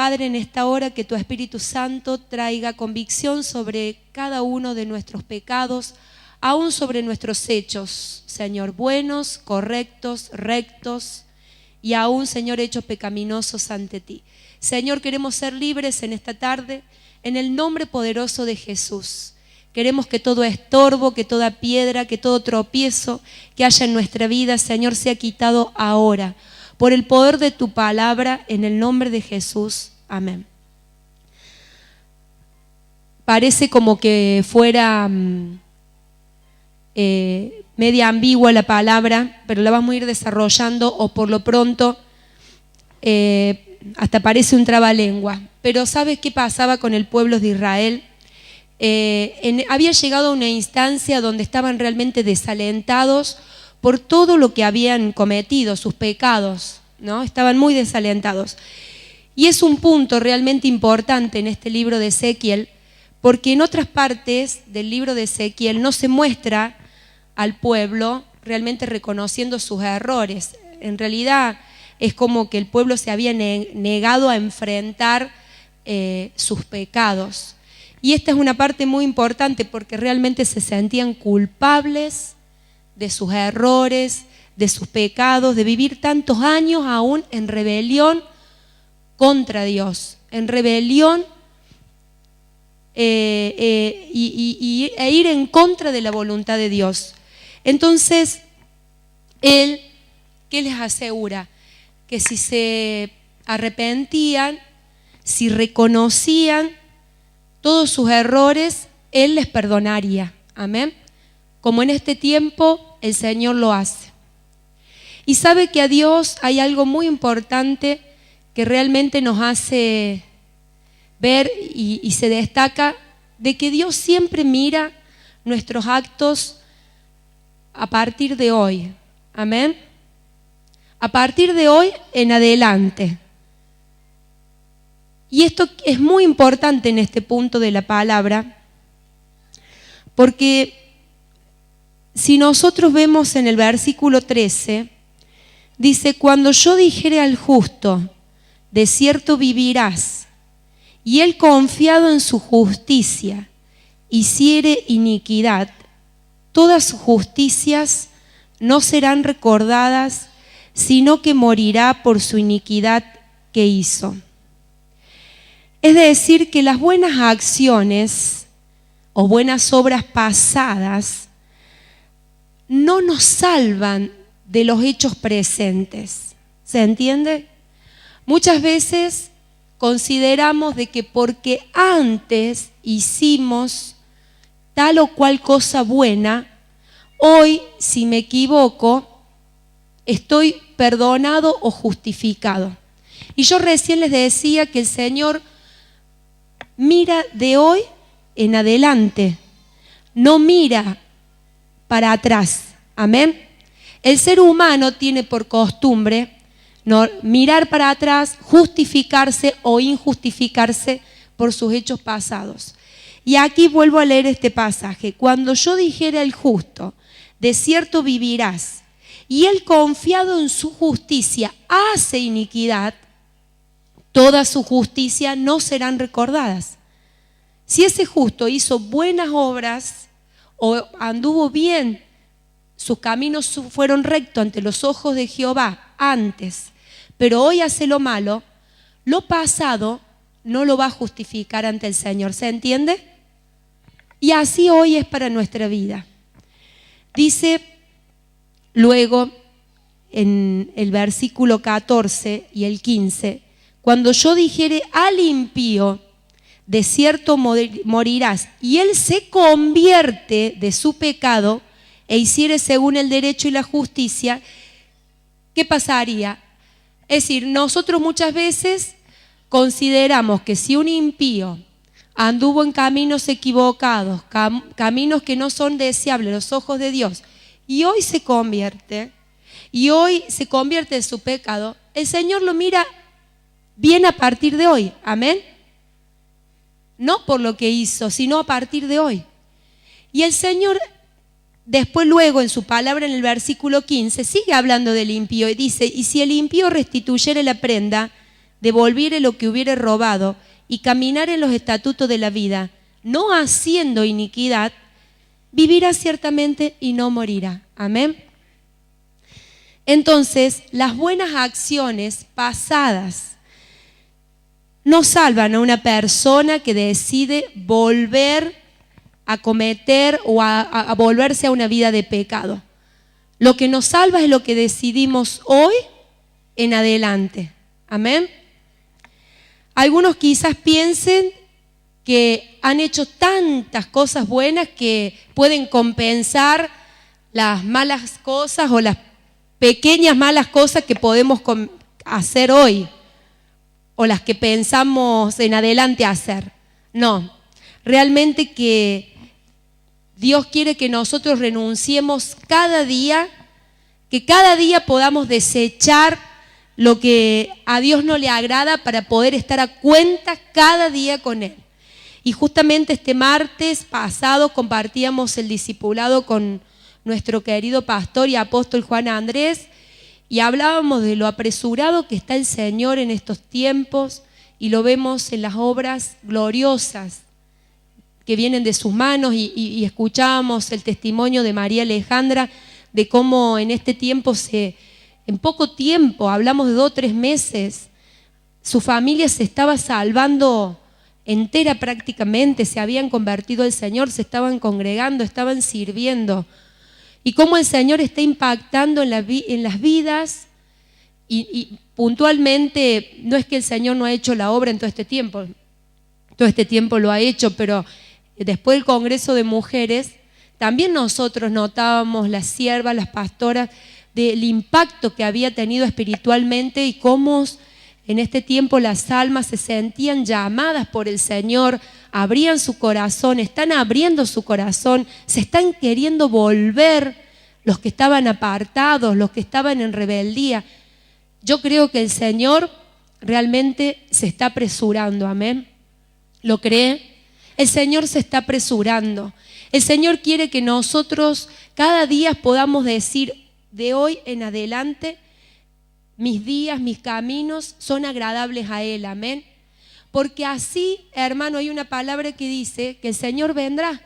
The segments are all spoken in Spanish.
Padre, en esta hora que tu Espíritu Santo traiga convicción sobre cada uno de nuestros pecados, aún sobre nuestros hechos, Señor, buenos, correctos, rectos y aún, Señor, hechos pecaminosos ante ti. Señor, queremos ser libres en esta tarde, en el nombre poderoso de Jesús. Queremos que todo estorbo, que toda piedra, que todo tropiezo que haya en nuestra vida, Señor, sea quitado ahora, por el poder de tu palabra, en el nombre de Jesús. Amén. Parece como que fuera media ambigua la palabra, pero la vamos a ir desarrollando, o por lo pronto hasta parece un trabalengua. Pero ¿sabes qué pasaba con el pueblo de Israel? Había llegado a una instancia donde estaban realmente desalentados por todo lo que habían cometido, sus pecados, ¿no? Estaban muy desalentados. Y es un punto realmente importante en este libro de Ezequiel, porque en otras partes del libro de Ezequiel no se muestra al pueblo realmente reconociendo sus errores. En realidad es como que el pueblo se había negado a enfrentar sus pecados. Y esta es una parte muy importante porque realmente se sentían culpables de sus errores, de sus pecados, de vivir tantos años aún en rebelión contra Dios, en rebelión e ir en contra de la voluntad de Dios. Entonces, Él, ¿qué les asegura? Que si se arrepentían, si reconocían todos sus errores, Él les perdonaría. Amén. Como en este tiempo el Señor lo hace. Y sabe que a Dios hay algo muy importante que realmente nos hace ver y se destaca, de que Dios siempre mira nuestros actos a partir de hoy. Amén. A partir de hoy en adelante. Y esto es muy importante en este punto de la palabra, porque si nosotros vemos en el versículo 13, dice: cuando yo dijere al justo, de cierto vivirás, y él confiado en su justicia, hiciere iniquidad, todas sus justicias no serán recordadas, sino que morirá por su iniquidad que hizo. Es decir, que las buenas acciones o buenas obras pasadas no nos salvan de los hechos presentes. ¿Se entiende? Muchas veces consideramos de que porque antes hicimos tal o cual cosa buena, hoy, si me equivoco, estoy perdonado o justificado. Y yo recién les decía que el Señor mira de hoy en adelante, no mira para atrás. Amén. El ser humano tiene por costumbre no mirar para atrás, justificarse o injustificarse por sus hechos pasados. Y aquí vuelvo a leer este pasaje: cuando yo dijere al justo, de cierto vivirás, y él confiado en su justicia hace iniquidad, toda su justicia no serán recordadas. Si ese justo hizo buenas obras o anduvo bien, sus caminos fueron rectos ante los ojos de Jehová antes, pero hoy hace lo malo, lo pasado no lo va a justificar ante el Señor. ¿Se entiende? Y así hoy es para nuestra vida. Dice luego en el versículo 14 y el 15: cuando yo dijere al impío, de cierto morirás, y él se convierte de su pecado e hiciere según el derecho y la justicia, ¿qué pasaría? Es decir, nosotros muchas veces consideramos que si un impío anduvo en caminos equivocados, caminos que no son deseables a los ojos de Dios, y hoy se convierte de su pecado, el Señor lo mira bien a partir de hoy. Amén. No por lo que hizo, sino a partir de hoy. Y el Señor después, luego en su palabra en el versículo 15, sigue hablando del impío y dice: y si el impío restituyere la prenda devolviere lo que hubiere robado y caminar en los estatutos de la vida, no haciendo iniquidad, vivirá ciertamente y no morirá. Amén. Entonces, las buenas acciones pasadas no salvan a una persona que decide volver a cometer o a volverse a una vida de pecado. Lo que nos salva es lo que decidimos hoy en adelante. Amén. Algunos quizás piensen que han hecho tantas cosas buenas que pueden compensar las malas cosas o las pequeñas malas cosas que podemos hacer hoy o las que pensamos en adelante hacer. No, realmente que Dios quiere que nosotros renunciemos cada día, que cada día podamos desechar lo que a Dios no le agrada para poder estar a cuenta cada día con Él. Y justamente este martes pasado compartíamos el discipulado con nuestro querido pastor y apóstol Juan Andrés y hablábamos de lo apresurado que está el Señor en estos tiempos y lo vemos en las obras gloriosas que vienen de sus manos y escuchábamos el testimonio de María Alejandra de cómo en este tiempo en poco tiempo, hablamos de 2 o 3 meses, su familia se estaba salvando entera prácticamente, se habían convertido al Señor, se estaban congregando, estaban sirviendo. Y cómo el Señor está impactando en las vidas y puntualmente, no es que el Señor no ha hecho la obra en todo este tiempo lo ha hecho, pero después del Congreso de Mujeres, también nosotros notábamos las siervas, las pastoras, del impacto que había tenido espiritualmente y cómo en este tiempo las almas se sentían llamadas por el Señor, abrían su corazón, están abriendo su corazón, se están queriendo volver los que estaban apartados, los que estaban en rebeldía. Yo creo que el Señor realmente se está apresurando, amén. ¿Lo cree? El Señor se está apresurando. El Señor quiere que nosotros cada día podamos decir, de hoy en adelante, mis días, mis caminos son agradables a Él, amén. Porque así, hermano, hay una palabra que dice que el Señor vendrá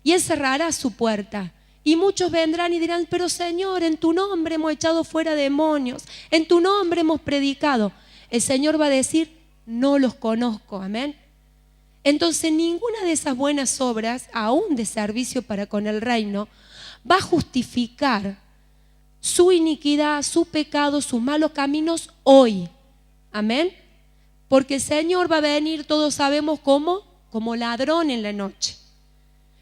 y Él cerrará su puerta. Y muchos vendrán y dirán, pero Señor, en tu nombre hemos echado fuera demonios, en tu nombre hemos predicado. El Señor va a decir, no los conozco, amén. Entonces ninguna de esas buenas obras, aún de servicio para con el reino, va a justificar su iniquidad, su pecado, sus malos caminos hoy. Amén. Porque el Señor va a venir, todos sabemos cómo, como ladrón en la noche.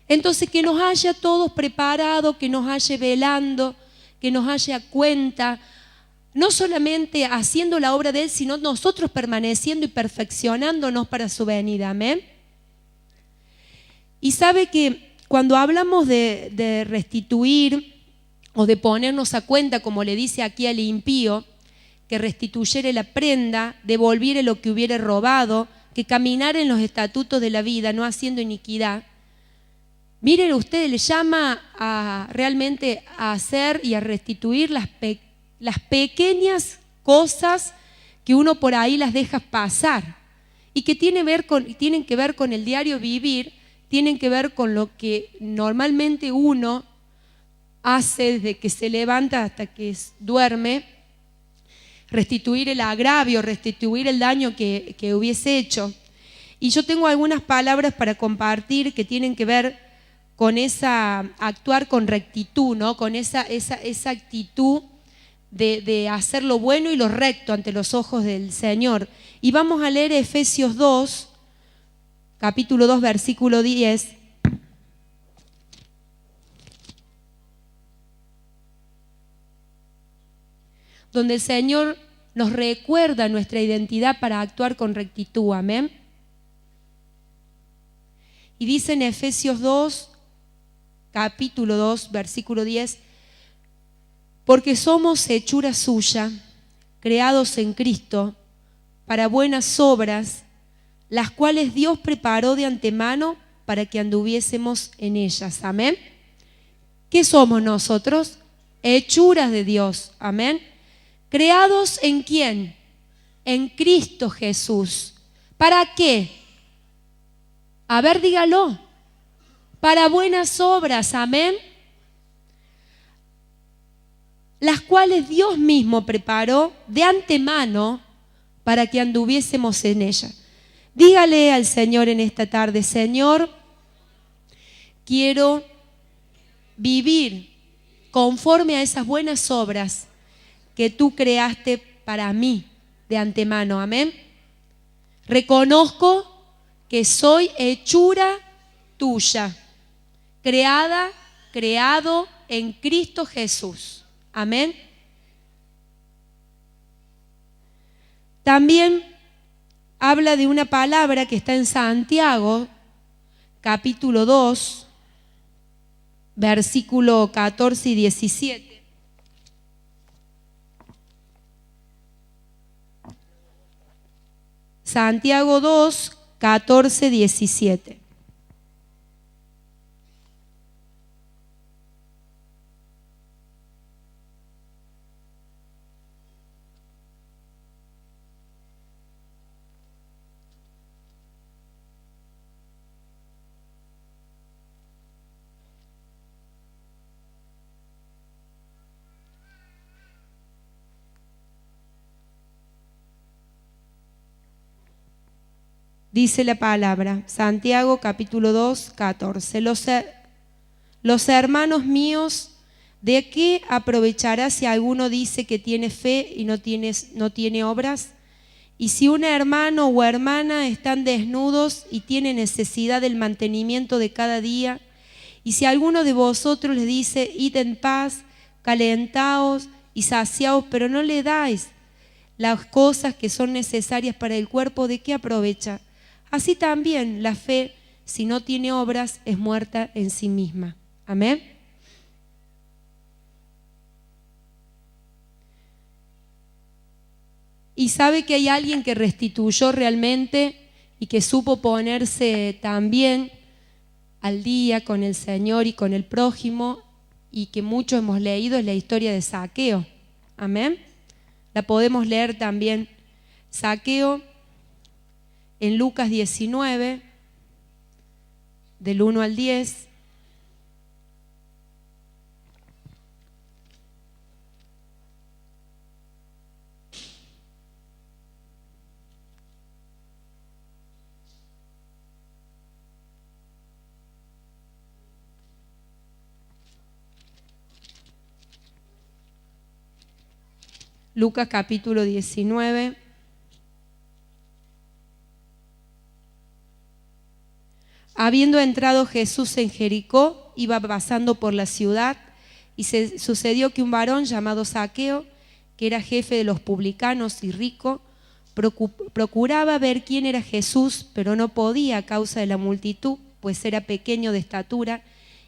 Entonces que nos haya todos preparados, que nos haya velando, que nos haya cuenta, no solamente haciendo la obra de Él, sino nosotros permaneciendo y perfeccionándonos para su venida. Amén. Y sabe que cuando hablamos de restituir o de ponernos a cuenta, como le dice aquí al impío, que restituyere la prenda, devolviere lo que hubiere robado, que caminara en los estatutos de la vida, no haciendo iniquidad. Miren, usted le llama realmente a hacer y a restituir las pequeñas cosas que uno por ahí las deja pasar y que tienen que ver con el diario vivir, tienen que ver con lo que normalmente uno hace desde que se levanta hasta que duerme, restituir el agravio, restituir el daño que hubiese hecho. Y yo tengo algunas palabras para compartir que tienen que ver con actuar con rectitud, ¿no? Con esa actitud de hacer lo bueno y lo recto ante los ojos del Señor. Y vamos a leer Efesios 2, capítulo 2, versículo 10. Donde el Señor nos recuerda nuestra identidad para actuar con rectitud, amén. Y dice en Efesios 2, capítulo 2, versículo 10, porque somos hechura suya, creados en Cristo, para buenas obras, las cuales Dios preparó de antemano para que anduviésemos en ellas, amén. ¿Qué somos nosotros? Hechuras de Dios, amén. ¿Creados en quién? en Cristo Jesús. ¿Para qué? A ver, dígalo. Para buenas obras, amén. Las cuales Dios mismo preparó de antemano para que anduviésemos en ellas. Dígale al Señor en esta tarde: Señor, quiero vivir conforme a esas buenas obras que tú creaste para mí de antemano, amén. Reconozco que soy hechura tuya, creado en Cristo Jesús, amén. También habla de una palabra que está en Santiago, capítulo 2, versículo 14 y 17. Santiago 2, 14, 17. Dice la palabra, Santiago capítulo 2, 14. Los hermanos míos, ¿de qué aprovechará si alguno dice que tiene fe y no tiene obras? Y si un hermano o hermana están desnudos y tienen necesidad del mantenimiento de cada día, y si alguno de vosotros les dice, id en paz, calentaos y saciaos, pero no le dais las cosas que son necesarias para el cuerpo, ¿de qué aprovecha? Así también la fe, si no tiene obras, es muerta en sí misma. Amén. Y sabe que hay alguien que restituyó realmente y que supo ponerse también al día con el Señor y con el prójimo, y que mucho hemos leído, es la historia de Zaqueo. Amén. La podemos leer también. Zaqueo en Lucas 19, del 1 al 10. Lucas capítulo 19. Habiendo entrado Jesús en Jericó, iba pasando por la ciudad, y sucedió que un varón llamado Zaqueo, que era jefe de los publicanos y rico, procuraba ver quién era Jesús, pero no podía a causa de la multitud, pues era pequeño de estatura,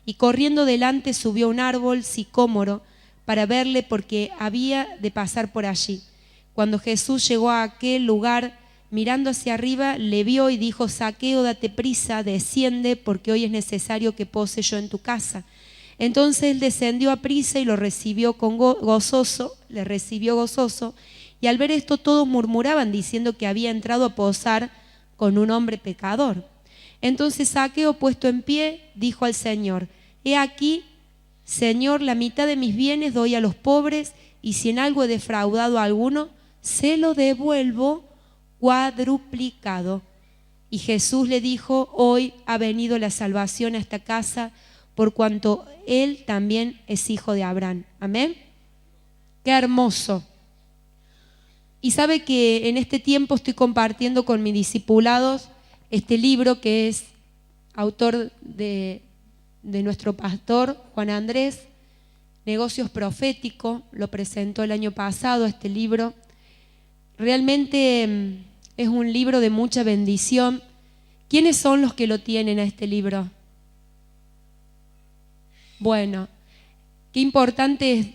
y corriendo delante subió a un árbol sicómoro para verle, porque había de pasar por allí. Cuando Jesús llegó a aquel lugar, mirando hacia arriba, le vio y dijo: Zaqueo, date prisa, desciende, porque hoy es necesario que pose yo en tu casa. Entonces él descendió a prisa y lo recibió le recibió gozoso, y al ver esto todos murmuraban, diciendo que había entrado a posar con un hombre pecador. Entonces Zaqueo, puesto en pie, dijo al Señor: He aquí, Señor, la mitad de mis bienes doy a los pobres, y si en algo he defraudado a alguno, se lo devuelvo cuadruplicado. Y Jesús le dijo: Hoy ha venido la salvación a esta casa, por cuanto él también es hijo de Abraham. Amén. Qué hermoso. Y sabe que en este tiempo estoy compartiendo con mis discipulados este libro, que es autor de nuestro pastor Juan Andrés, Negocios Proféticos. Lo presentó el año pasado este libro. Realmente es un libro de mucha bendición. ¿Quiénes son los que lo tienen a este libro? Bueno, qué importante es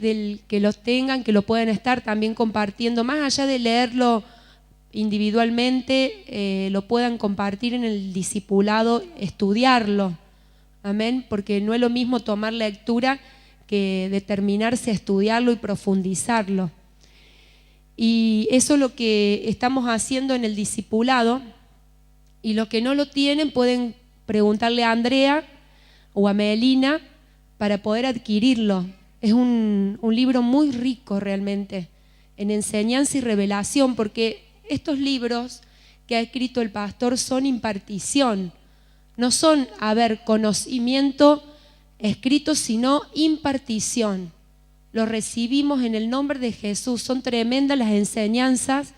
que los tengan, que lo puedan estar también compartiendo, más allá de leerlo individualmente, lo puedan compartir en el discipulado, estudiarlo. Amén, porque no es lo mismo tomar lectura que determinarse a estudiarlo y profundizarlo. Y eso es lo que estamos haciendo en el discipulado. Y los que no lo tienen pueden preguntarle a Andrea o a Melina para poder adquirirlo. Es un libro muy rico realmente en enseñanza y revelación, porque estos libros que ha escrito el pastor son impartición, no son, conocimiento escrito, sino impartición. Los recibimos en el nombre de Jesús, son tremendas las enseñanzas,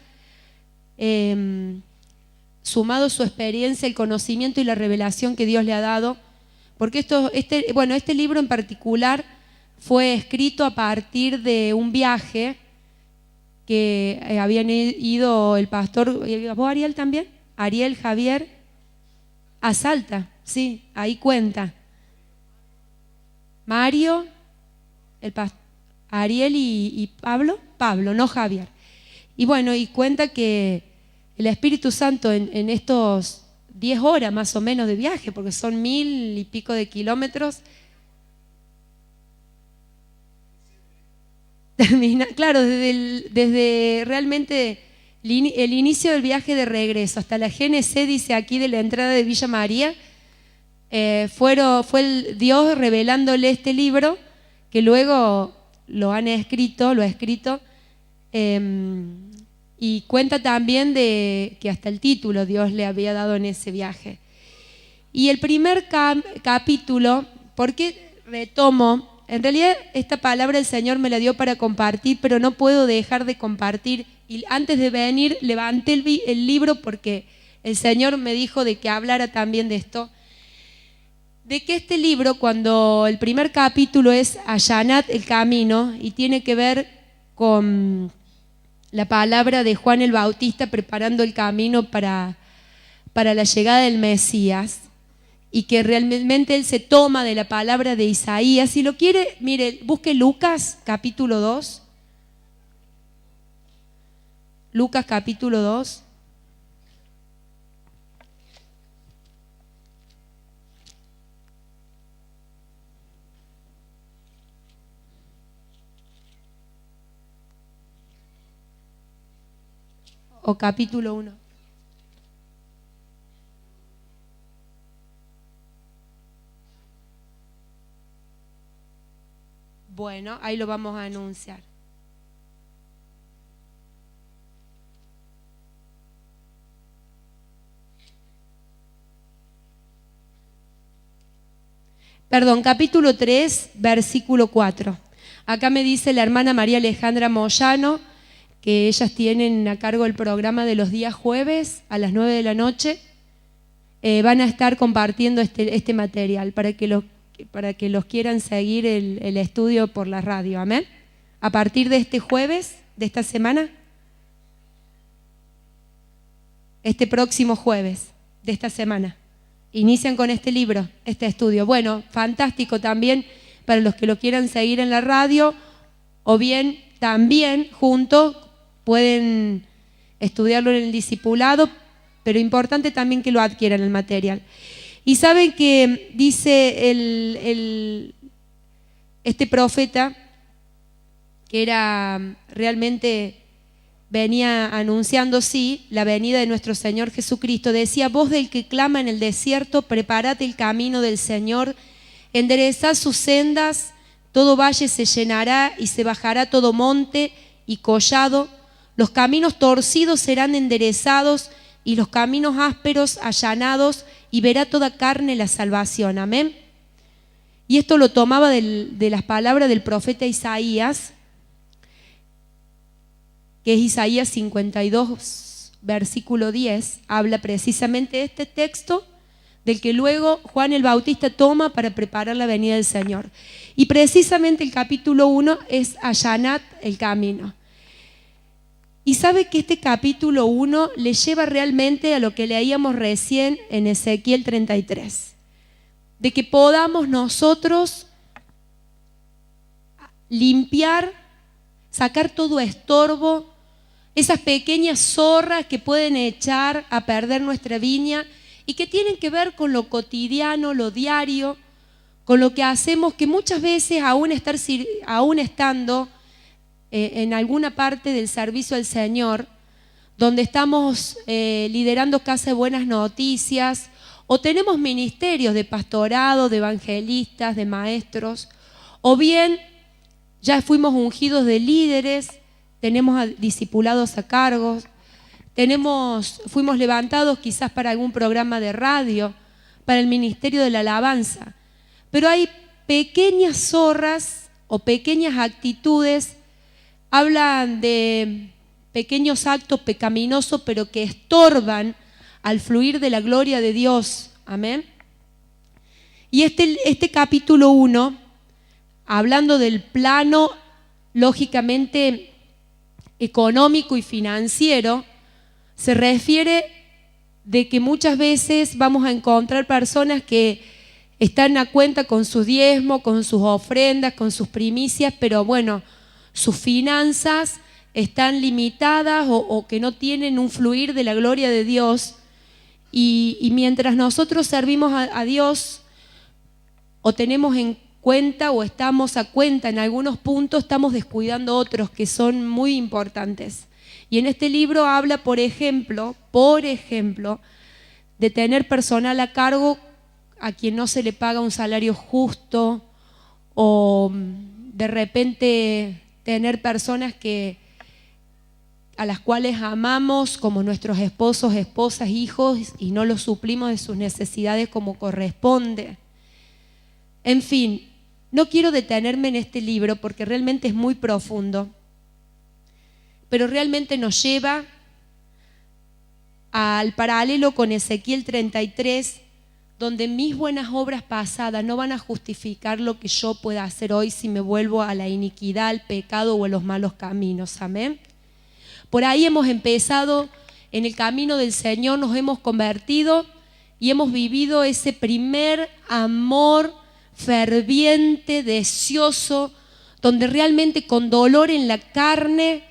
sumado su experiencia, el conocimiento y la revelación que Dios le ha dado, porque este libro en particular fue escrito a partir de un viaje que habían ido el pastor, ¿vos Ariel también? Ariel, Javier, a Salta, sí, ahí cuenta. Mario, el pastor, Ariel y Pablo, no Javier. Y bueno, y cuenta que el Espíritu Santo en estos 10 horas más o menos de viaje, porque son 1000 y pico de kilómetros, termina, claro, desde realmente el inicio del viaje de regreso hasta la GNC, dice aquí de la entrada de Villa María, fue el Dios revelándole este libro, que luego lo ha escrito, y cuenta también de que hasta el título Dios le había dado en ese viaje. Y el primer capítulo, ¿por qué retomo? En realidad esta palabra el Señor me la dio para compartir, pero no puedo dejar de compartir. Y antes de venir levanté el libro porque el Señor me dijo de que hablara también de esto. De que este libro, cuando el primer capítulo es Allanad el camino, y tiene que ver con la palabra de Juan el Bautista preparando el camino para la llegada del Mesías, y que realmente él se toma de la palabra de Isaías. Si lo quiere, mire, busque Lucas capítulo 2. Lucas capítulo 2. O capítulo 1. Bueno, ahí lo vamos a anunciar. Perdón, capítulo 3, versículo 4. Acá me dice la hermana María Alejandra Moyano que ellas tienen a cargo el programa de los días jueves a las 9 de la noche. Van a estar compartiendo este material para que los quieran seguir el estudio por la radio. Amén. A partir de este jueves, de esta semana, este próximo jueves de esta semana, inician con este libro, este estudio. Bueno, fantástico también para los que lo quieran seguir en la radio, o bien también juntos pueden estudiarlo en el discipulado, pero importante también que lo adquieran el material. Y saben que dice este profeta, que era realmente, venía anunciando, sí, la venida de nuestro Señor Jesucristo, decía: voz del que clama en el desierto, prepárate el camino del Señor, enderezad sus sendas, todo valle se llenará y se bajará todo monte y collado, los caminos torcidos serán enderezados y los caminos ásperos allanados, y verá toda carne la salvación. Amén. Y esto lo tomaba de las palabras del profeta Isaías, que es Isaías 52, versículo 10, habla precisamente de este texto del que luego Juan el Bautista toma para preparar la venida del Señor. Y precisamente el capítulo 1 es allanad el camino. Y sabe que este capítulo 1 le lleva realmente a lo que leíamos recién en Ezequiel 33, de que podamos nosotros limpiar, sacar todo estorbo, esas pequeñas zorras que pueden echar a perder nuestra viña y que tienen que ver con lo cotidiano, lo diario, con lo que hacemos, que muchas veces aún estando en alguna parte del servicio al Señor, donde estamos liderando Casa de Buenas Noticias, o tenemos ministerios de pastorado, de evangelistas, de maestros, o bien ya fuimos ungidos de líderes, tenemos discipulados a cargo, fuimos levantados quizás para algún programa de radio, para el ministerio de la alabanza. Pero hay pequeñas zorras o pequeñas actitudes, hablan de pequeños actos pecaminosos, pero que estorban al fluir de la gloria de Dios. Amén. Y este capítulo 1, hablando del plano, lógicamente, económico y financiero, se refiere de que muchas veces vamos a encontrar personas que están a cuenta con sus diezmos, con sus ofrendas, con sus primicias, pero bueno, sus finanzas están limitadas o que no tienen un fluir de la gloria de Dios. Y mientras nosotros servimos a Dios, o tenemos en cuenta o estamos a cuenta en algunos puntos, estamos descuidando otros que son muy importantes. Y en este libro habla, por ejemplo, de tener personal a cargo a quien no se le paga un salario justo, o de repente tener personas a las cuales amamos como nuestros esposos, esposas, hijos, y no los suplimos de sus necesidades como corresponde. En fin, no quiero detenerme en este libro porque realmente es muy profundo, pero realmente nos lleva al paralelo con Ezequiel 33, donde mis buenas obras pasadas no van a justificar lo que yo pueda hacer hoy si me vuelvo a la iniquidad, al pecado o a los malos caminos. Amén. Por ahí hemos empezado en el camino del Señor, nos hemos convertido y hemos vivido ese primer amor ferviente, deseoso, donde realmente con dolor en la carne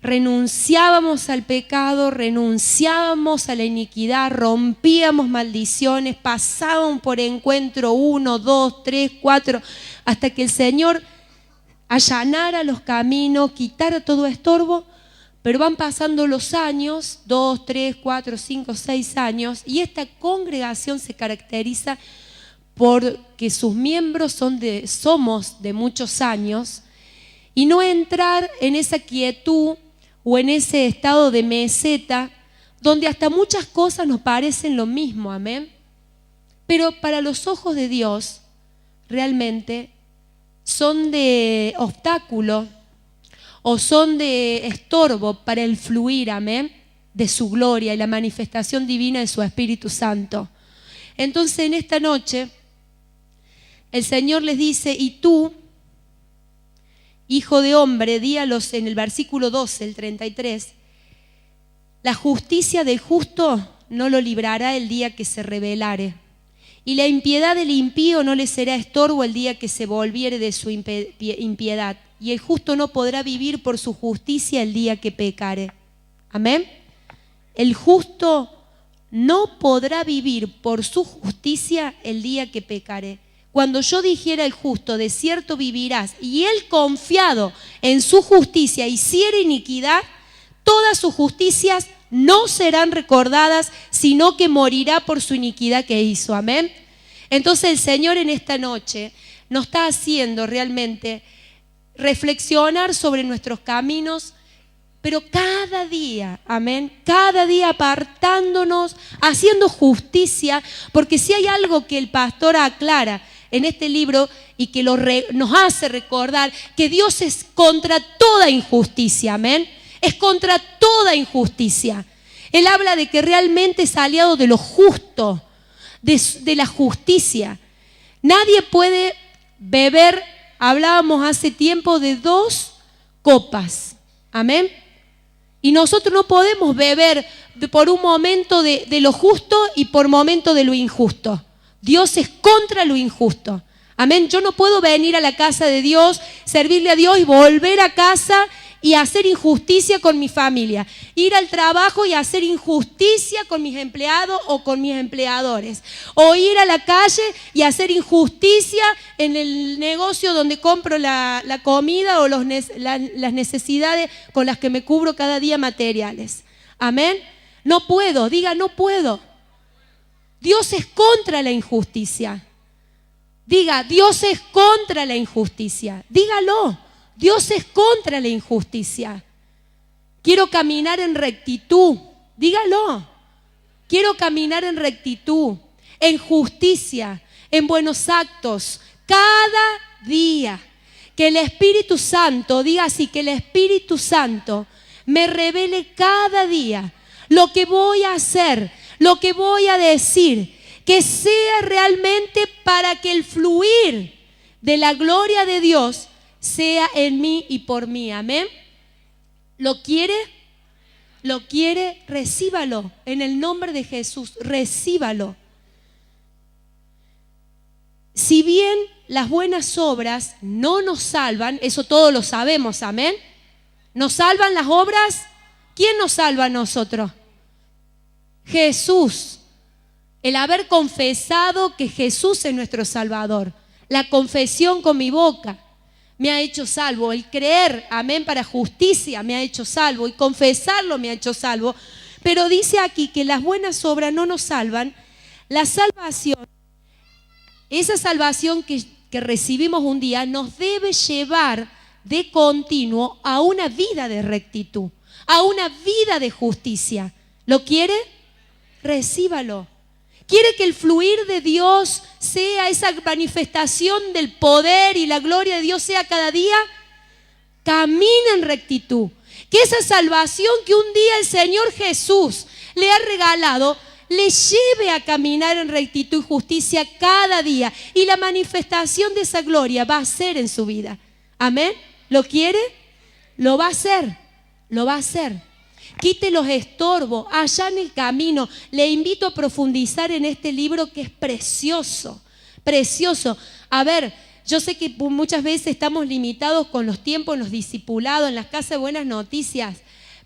renunciábamos al pecado, renunciábamos a la iniquidad, rompíamos maldiciones, pasaban por encuentro 1, 2, 3, 4, hasta que el Señor allanara los caminos, quitara todo estorbo. Pero van pasando los años, 2, 3, 4, 5, 6 años, y esta congregación se caracteriza porque sus miembros somos de muchos años, y no entrar en esa quietud o en ese estado de meseta, donde hasta muchas cosas nos parecen lo mismo, amén. Pero para los ojos de Dios, realmente son de obstáculo, o son de estorbo para el fluir, amén, de su gloria y la manifestación divina de su Espíritu Santo. Entonces en esta noche el Señor les dice: y tú, hijo de hombre, díalos en el versículo 12, el 33, la justicia del justo no lo librará el día que se rebelare, y la impiedad del impío no le será estorbo el día que se volviere de su impiedad. Y el justo no podrá vivir por su justicia el día que pecare. Amén. El justo no podrá vivir por su justicia el día que pecare. Cuando yo dijera el justo, de cierto vivirás, y él confiado en su justicia hiciera iniquidad, todas sus justicias no serán recordadas, sino que morirá por su iniquidad que hizo. Amén. Entonces el Señor en esta noche nos está haciendo realmente reflexionar sobre nuestros caminos, pero cada día, amén, cada día apartándonos, haciendo justicia, porque si hay algo que el pastor aclara en este libro y que nos hace recordar, que Dios es contra toda injusticia, amén, es contra toda injusticia. Él habla de que realmente es aliado de lo justo, de la justicia. Nadie puede beber. Hablábamos hace tiempo de 2 copas, amén. Y nosotros no podemos beber por un momento de lo justo y por momento de lo injusto. Dios es contra lo injusto, amén. Yo no puedo venir a la casa de Dios, servirle a Dios y volver a casa y hacer injusticia con mi familia. Ir al trabajo y hacer injusticia con mis empleados o con mis empleadores. O ir a la calle y hacer injusticia en el negocio donde compro la comida o las necesidades con las que me cubro cada día materiales. Amén. No puedo, diga no puedo. Dios es contra la injusticia. Diga, Dios es contra la injusticia. Dígalo. Dios es contra la injusticia. Quiero caminar en rectitud. Dígalo. Quiero caminar en rectitud, en justicia, en buenos actos, cada día. Que el Espíritu Santo, diga así, que el Espíritu Santo me revele cada día lo que voy a hacer, lo que voy a decir, que sea realmente para que el fluir de la gloria de Dios sea en mí y por mí. Amén. ¿Lo quiere? ¿Lo quiere? Recíbalo. En el nombre de Jesús, recíbalo. Si bien las buenas obras no nos salvan, eso todos lo sabemos, amén. ¿Nos salvan las obras? ¿Quién nos salva a nosotros? Jesús. El haber confesado que Jesús es nuestro Salvador. La confesión con mi boca me ha hecho salvo. El creer, amén, para justicia me ha hecho salvo. Y confesarlo me ha hecho salvo. Pero dice aquí que las buenas obras no nos salvan. La salvación, esa salvación que recibimos un día, nos debe llevar de continuo a una vida de rectitud, a una vida de justicia. ¿Lo quiere? Recíbalo. ¿Quiere que el fluir de Dios sea esa manifestación del poder y la gloria de Dios sea cada día? Camina en rectitud. Que esa salvación que un día el Señor Jesús le ha regalado, le lleve a caminar en rectitud y justicia cada día. Y la manifestación de esa gloria va a ser en su vida. Amén. ¿Lo quiere? Lo va a hacer. Lo va a hacer. Quite los estorbos, allá en el camino. Le invito a profundizar en este libro que es precioso, precioso. A ver, yo sé que muchas veces estamos limitados con los tiempos, en los discipulados, en las casas de buenas noticias,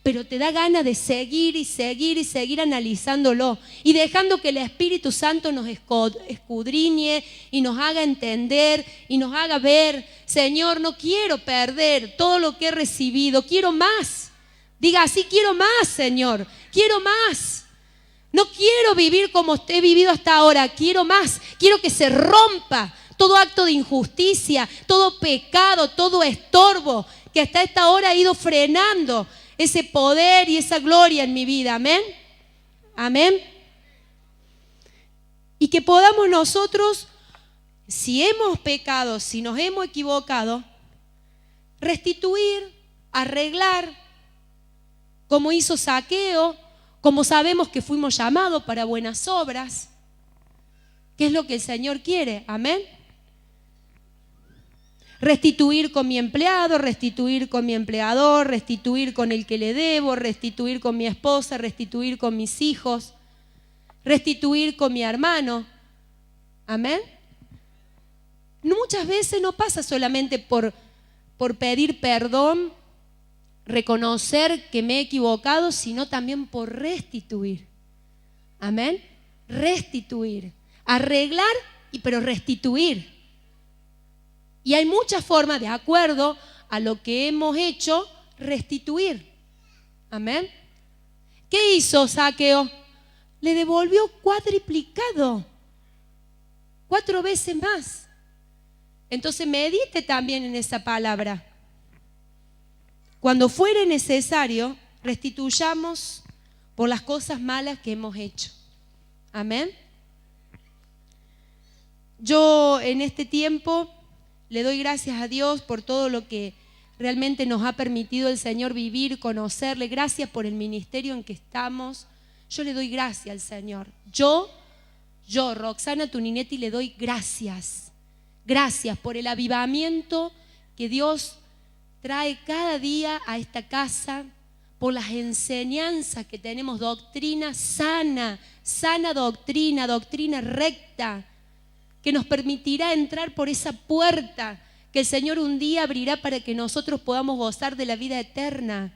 pero te da ganas de seguir y seguir y seguir analizándolo y dejando que el Espíritu Santo nos escudriñe y nos haga entender y nos haga ver, Señor, no quiero perder todo lo que he recibido, quiero más. Diga así, quiero más, Señor, quiero más. No quiero vivir como he vivido hasta ahora, quiero más. Quiero que se rompa todo acto de injusticia, todo pecado, todo estorbo que hasta esta hora ha ido frenando ese poder y esa gloria en mi vida. Amén. Amén. Y que podamos nosotros, si hemos pecado, si nos hemos equivocado, restituir, arreglar, como hizo Zaqueo, como sabemos que fuimos llamados para buenas obras, que es lo que el Señor quiere. Amén. Restituir con mi empleado, restituir con mi empleador, restituir con el que le debo, restituir con mi esposa, restituir con mis hijos, restituir con mi hermano. Amén. Muchas veces no pasa solamente por pedir perdón, reconocer que me he equivocado, sino también por restituir. Amén. Restituir. Arreglar, pero restituir. Y hay muchas formas, de acuerdo a lo que hemos hecho, restituir. Amén. ¿Qué hizo Zaqueo? Le devolvió cuadriplicado. 4 veces más. Entonces medite también en esa palabra. Cuando fuere necesario, restituyamos por las cosas malas que hemos hecho. Amén. Yo en este tiempo le doy gracias a Dios por todo lo que realmente nos ha permitido el Señor vivir, conocerle. Gracias por el ministerio en que estamos. Yo le doy gracias al Señor. Yo, Roxana Tuninetti, le doy gracias. Gracias por el avivamiento que Dios trae cada día a esta casa, por las enseñanzas que tenemos, doctrina sana, sana doctrina, doctrina recta, que nos permitirá entrar por esa puerta que el Señor un día abrirá para que nosotros podamos gozar de la vida eterna.